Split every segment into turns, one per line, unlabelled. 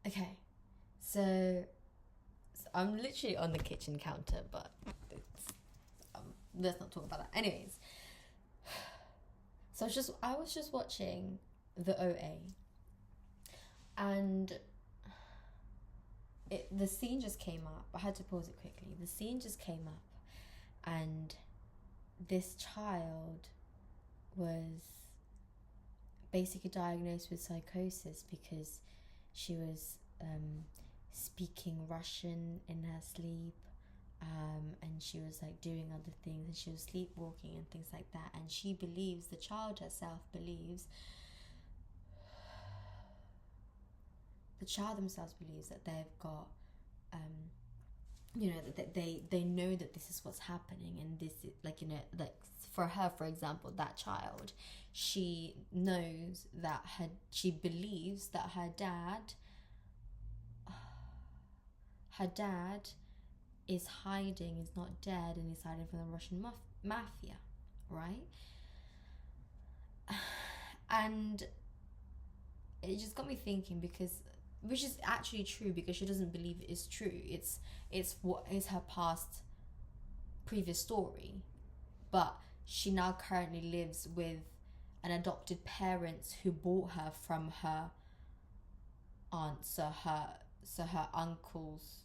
Okay, so, I'm literally on the kitchen counter, but let's not talk about that. Anyways, so I was just watching the OA, and the scene just came up. I had to pause it quickly. The scene just came up, and this child was basically diagnosed with psychosis because she was speaking Russian in her sleep, and she was like doing other things, and she was sleepwalking and things like that. And the child herself believes, the child themselves believes that they've got, that they know that this is what's happening, and this is like, like for her, for example, that child, she knows that she believes that her dad is hiding, is not dead, and is hiding from the Russian mafia, right? And it just got me thinking, because which is actually true, because she doesn't believe it's true. It's what is her past previous story, but she now currently lives with an adopted parents who bought her from her aunt, so her uncle's,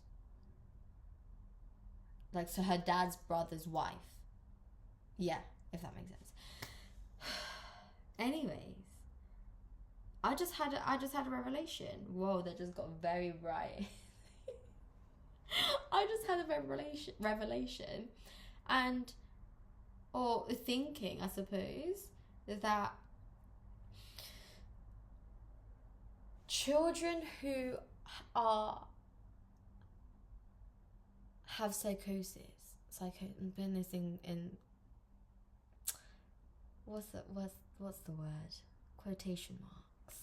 like, so her dad's brother's wife. Yeah, if that makes sense. Anyways, I just had a revelation. Whoa, that just got very bright. I just had a revelation, and or thinking, I suppose, that children who are have psychosis in what's the word, quotation marks,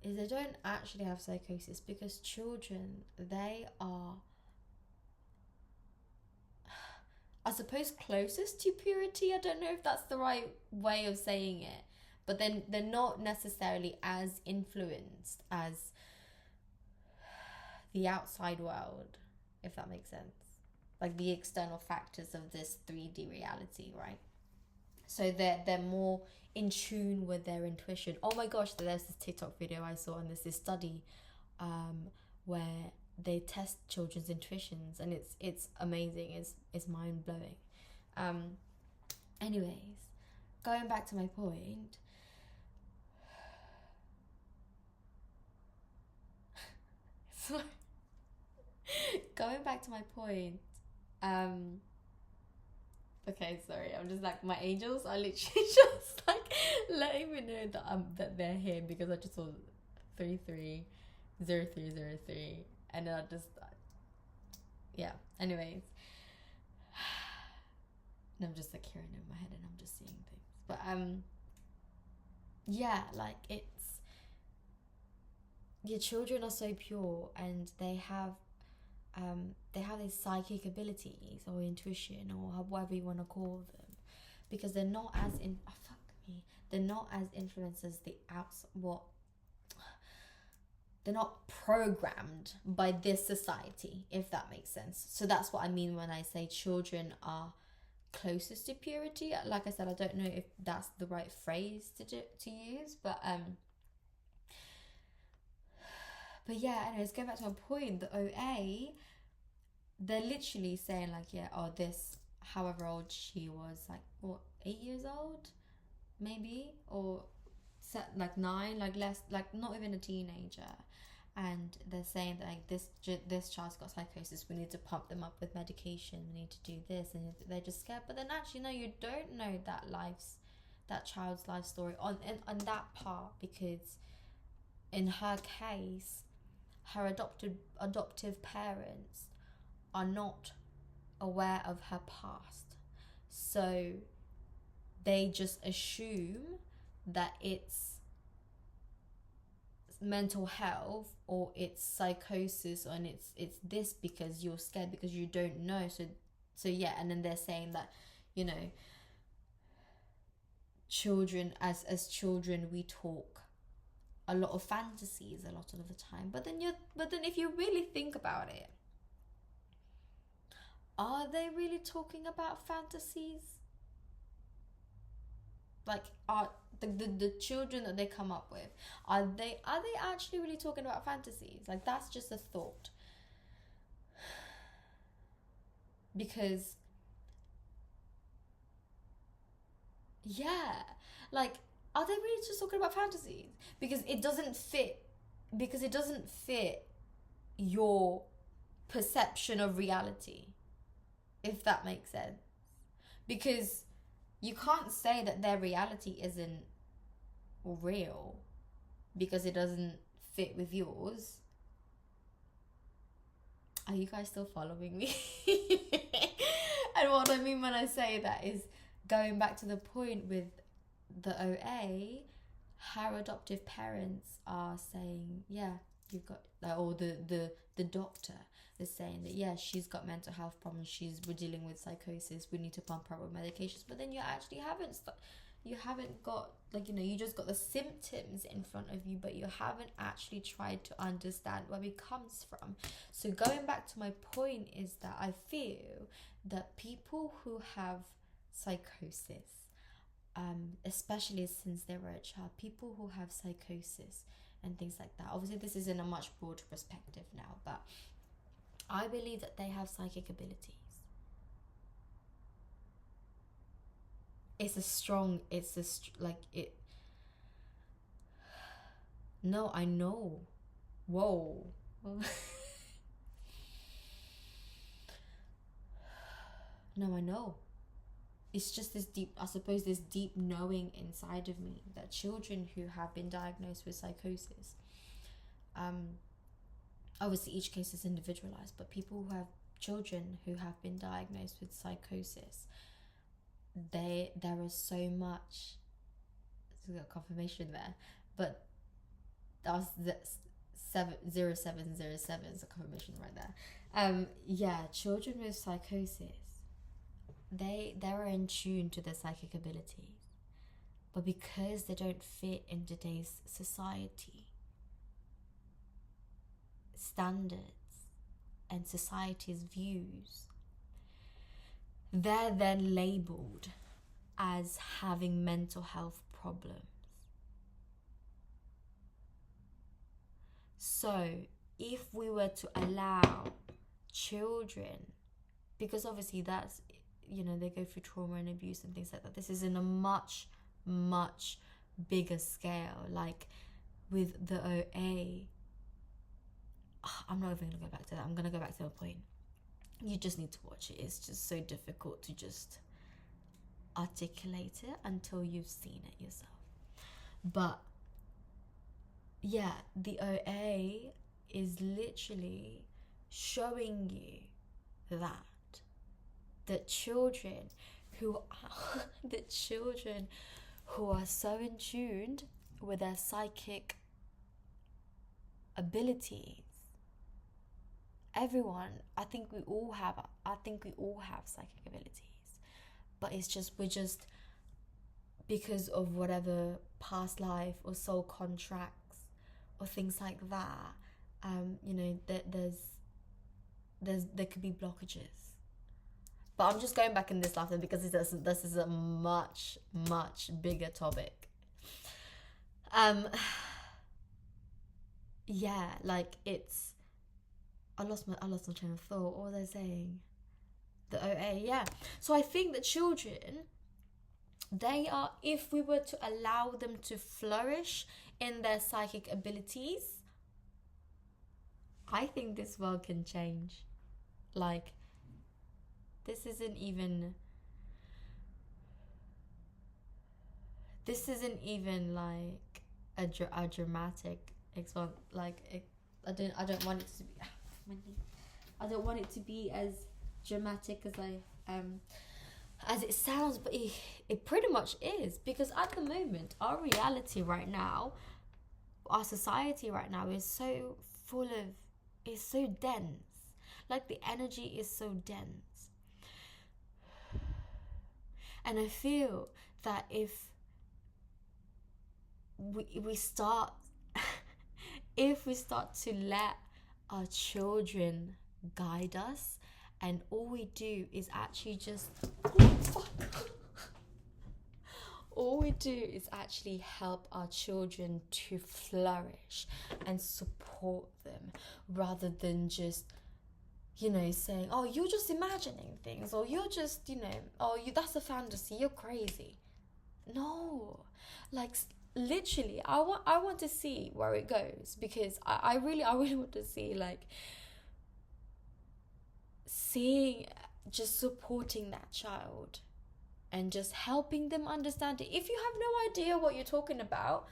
is they don't actually have psychosis, because children, they are, I suppose, closest to purity. I don't know if that's the right way of saying it, but then they're not necessarily as influenced as the outside world, if that makes sense. Like the external factors of this 3D reality, right? So they're more in tune with their intuition. Oh my gosh, there's this TikTok video I saw, and there's this study, where they test children's intuitions, and it's amazing. It's mind blowing. Um, Anyways, going back to my point. So, going back to my point. Um, okay, sorry. I'm just like, my angels are literally just like letting me know that they're here, because I just saw 330303, and then I just, yeah. Anyways, and I'm just like hearing it in my head, and I'm just seeing things. But yeah, like, it's, your children are so pure, and they have these psychic abilities, or intuition, or whatever you want to call them, because they're not as in oh, fuck me, they're not as influenced as the outs what they're not programmed by this society, if that makes sense. So that's what I mean when I say children are closest to purity. Like I said, I don't know if that's the right phrase to use, but yeah. Anyways, going back to my point, the OA, they're literally saying like, yeah, oh, this, however old she was, like, what, 8 years old, maybe, or like 9, like less, like not even a teenager, and they're saying that, like, this child's got psychosis. We need to pump them up with medication. We need to do this, and they're just scared. But then actually, no, you don't know that child's life story on that part, because in her case, her adoptive parents are not aware of her past. So they just assume that it's mental health, or it's psychosis, and it's this because you're scared, because you don't know. So yeah, and then they're saying that, you know, children, as children, we talk a lot of fantasies a lot of the time. But then if you really think about it, are they really talking about fantasies? Like, are the children that they come up with, are they actually really talking about fantasies? Like, that's just a thought. Because yeah, like, are they really just talking about fantasies? Because it doesn't fit, your perception of reality, if that makes sense. Because you can't say that their reality isn't real because it doesn't fit with yours. Are you guys still following me? And what I mean when I say that is, going back to the point with the OA, her adoptive parents are saying, yeah, you've got, or the doctor is saying that, yeah, she's got mental health problems, we're dealing with psychosis, we need to pump her with medications. But then you actually haven't got, like, you just got the symptoms in front of you, but you haven't actually tried to understand where it comes from. So going back to my point is that I feel that people who have psychosis, especially since they were a child, people who have psychosis and things like that, obviously this is in a much broader perspective now, but I believe that they have psychic abilities. No, I know. Whoa. No, I know. It's just this deep knowing inside of me that children who have been diagnosed with psychosis, obviously each case is individualized, but people who have children who have been diagnosed with psychosis, there is so much, there's got confirmation there, but that was 0707 is a confirmation right there. Yeah, children with psychosis, they're in tune to their psychic abilities, but because they don't fit in today's society standards and society's views, they're then labeled as having mental health problems. So if we were to allow children, because obviously that's, they go through trauma and abuse and things like that, this is in a much, much bigger scale. Like with the OA, I'm not even going to go back to that. I'm going to go back to the point. You just need to watch it. It's just so difficult to just articulate it until you've seen it yourself. But yeah, the OA is literally showing you that children who are so in tune with their psychic abilities, everyone, I think we all have psychic abilities, but we're just because of whatever past life or soul contracts or things like that, there could be blockages. But I'm just going back in this life because this is a much, much bigger topic. Yeah, like it's, I lost my train of thought. What was I saying? The OA, yeah. So I think that children, they are, if we were to allow them to flourish in their psychic abilities, I think this world can change. Like, this isn't even like a dramatic example. Like, I don't want it to be. I don't want it to be as dramatic as it sounds, but it pretty much is, because at the moment, our reality right now, our society right now is so is so dense. Like, the energy is so dense. And I feel that if we start if we start to let our children guide us, and all we do is actually just all we do is actually help our children to flourish and support them, rather than just, you know, saying, oh, you're just imagining things, or you're just, you know, oh, that's a fantasy, you're crazy. No, like, literally, I want to see where it goes, because I really want to see, like, seeing, just supporting that child and just helping them understand it. If you have no idea what you're talking about,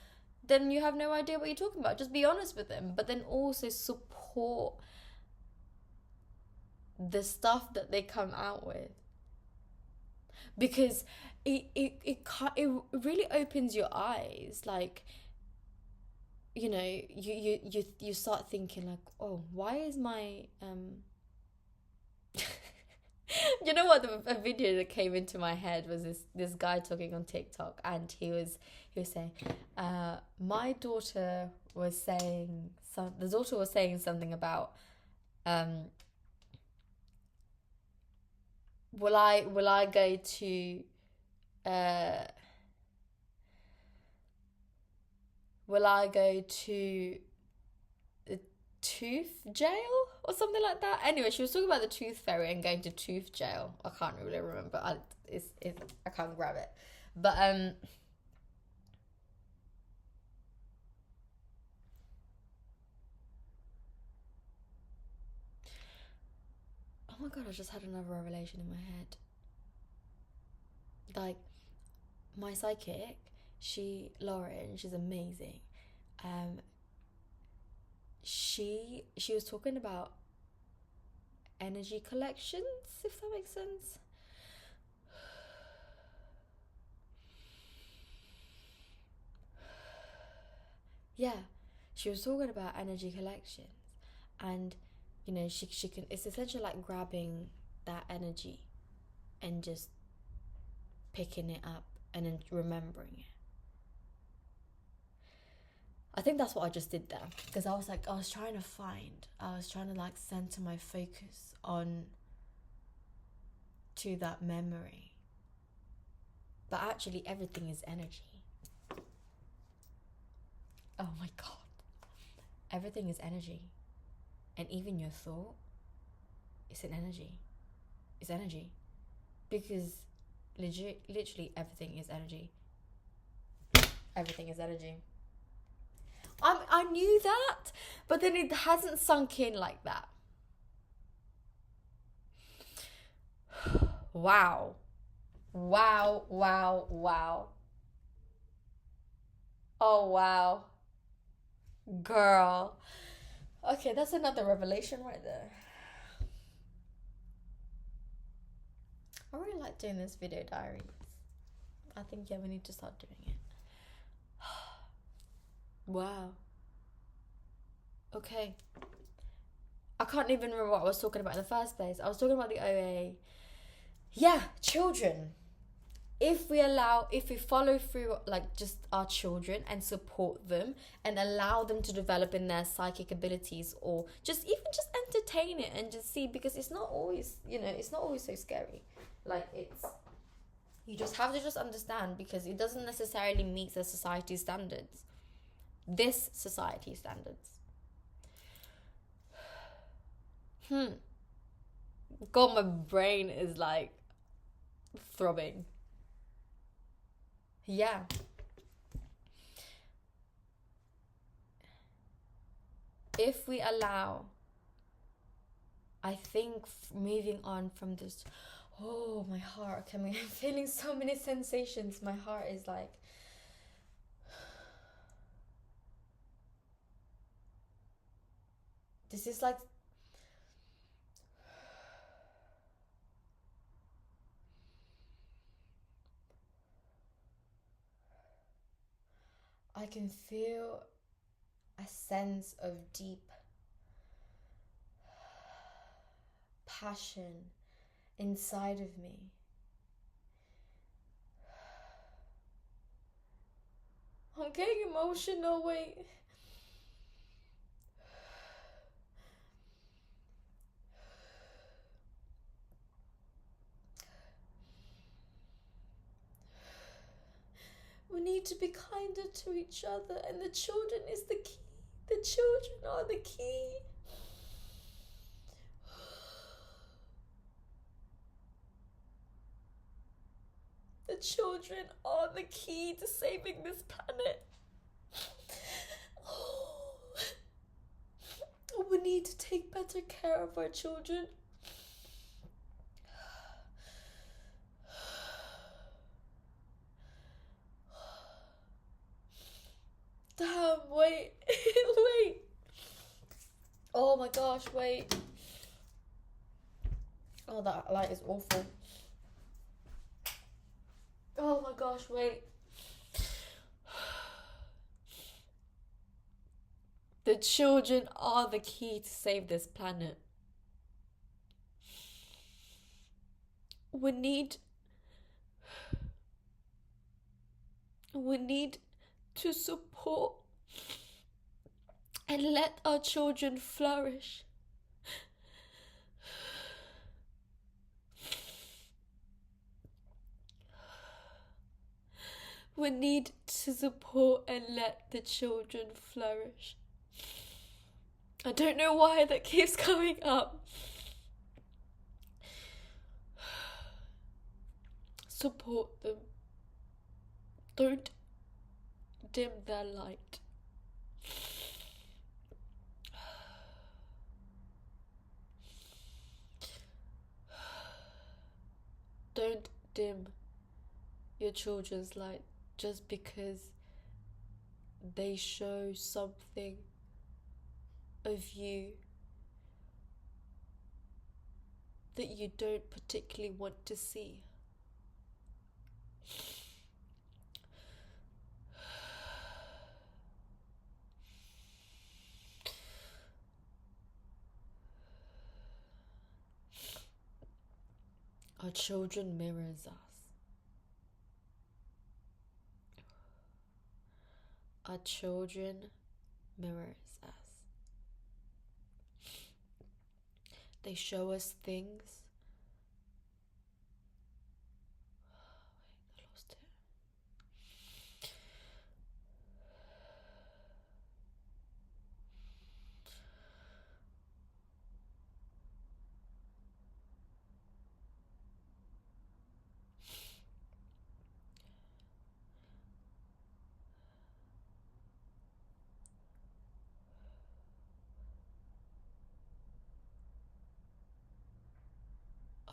then you have no idea what you're talking about. Just be honest with them, but then also support the stuff that they come out with, because it really opens your eyes. Like, you know, you start thinking like, oh, why is my you know what, a video that came into my head was this guy talking on TikTok, and he was saying, my daughter was saying the daughter was saying something about, will I go to will I go to the tooth jail or something like that? Anyway, she was talking about the tooth fairy and going to tooth jail. I can't really remember. I can't grab it. But oh my god, I just had another revelation in my head. Like, my psychic, Lauren, she's amazing. She was talking about energy collections, if that makes sense. Yeah, she was talking about energy collections, and you know, she can, it's essentially like grabbing that energy and just picking it up and then remembering it. I think that's what I just did there, because I was trying to like center my focus on to that memory, but actually everything is energy. Oh my god, everything is energy, and even your thought is an energy. It's energy, because literally everything is energy. Everything is energy. I knew that, but then it hasn't sunk in like that. Wow. Wow, wow, wow. Oh, wow. Girl. Okay, that's another revelation right there. I really like doing this video diaries. I think, yeah, we need to start doing it. Wow. Okay. I can't even remember what I was talking about in the first place. I was talking about the OA. Yeah, children. If we follow through, like, just our children and support them and allow them to develop in their psychic abilities, or just entertain it and just see, because it's not always, you know, it's not always so scary. Like, you just have to just understand, because it doesn't necessarily meet the society's standards. This society's standards. God, my brain is like throbbing. Yeah. If we allow, I think, moving on from this, oh, my heart, I'm feeling so many sensations. My heart is like, this is like, I can feel a sense of deep passion inside of me. I'm getting emotional, wait. need to be kinder to each other, and the children is the key. The children are the key. The children are the key to saving this planet. We need to take better care of our children. Damn, wait. Wait. Oh my gosh, wait. Oh, that light is awful. Oh my gosh, wait. The children are the key to save this planet. We need to support and let our children flourish. We need to support and let the children flourish. I don't know why that keeps coming up. Support them. Don't dim their light. Don't dim your children's light just because they show something of you that you don't particularly want to see. Our children mirrors us. Our children mirrors us. They show us things. Wait, I lost it.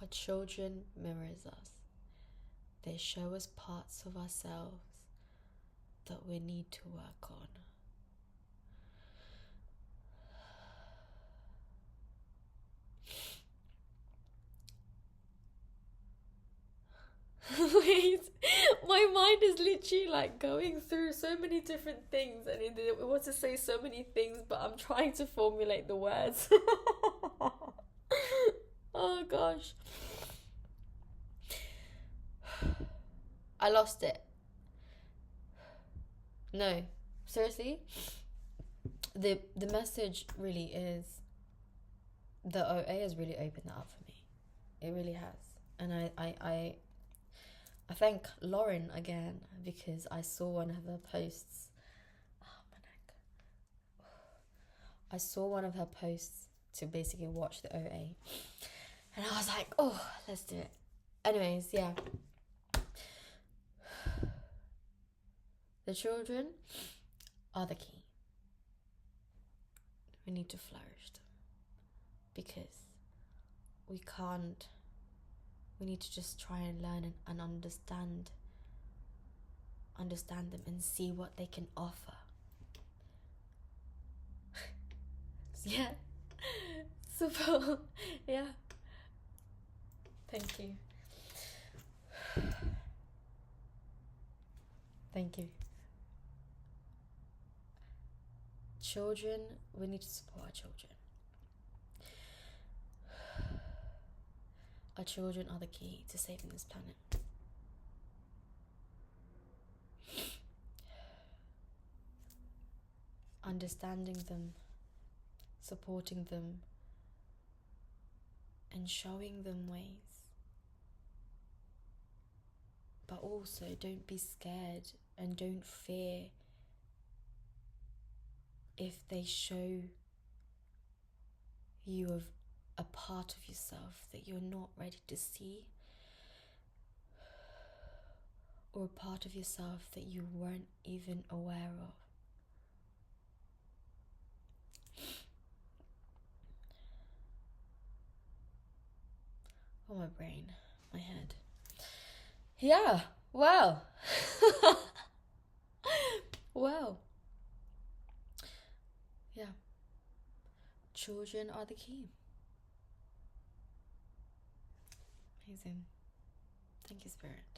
Our children mirrors us. They show us parts of ourselves that we need to work on. Wait, my mind is literally like going through so many different things, and it wants to say so many things, but I'm trying to formulate the words. Oh gosh. I lost it. No, seriously, the message really is, the OA has really opened that up for me. It really has. And I thank Lauren again, because I saw one of her posts. Oh, my neck. I saw one of her posts to basically watch the OA. And I was like, oh, let's do it. Anyways, yeah. The children are the key. We need to flourish them. Because we need to just try and learn and understand them and see what they can offer. Yeah. Super. Yeah. Thank you. Thank you. Children, we need to support our children. Our children are the key to saving this planet. Understanding them, supporting them, and showing them ways. But also, don't be scared and don't fear if they show you of a part of yourself that you're not ready to see, or a part of yourself that you weren't even aware of. Oh, my brain, my head. Yeah, wow. Wow. Yeah. Children are the key. Amazing. Thank you, Spirit.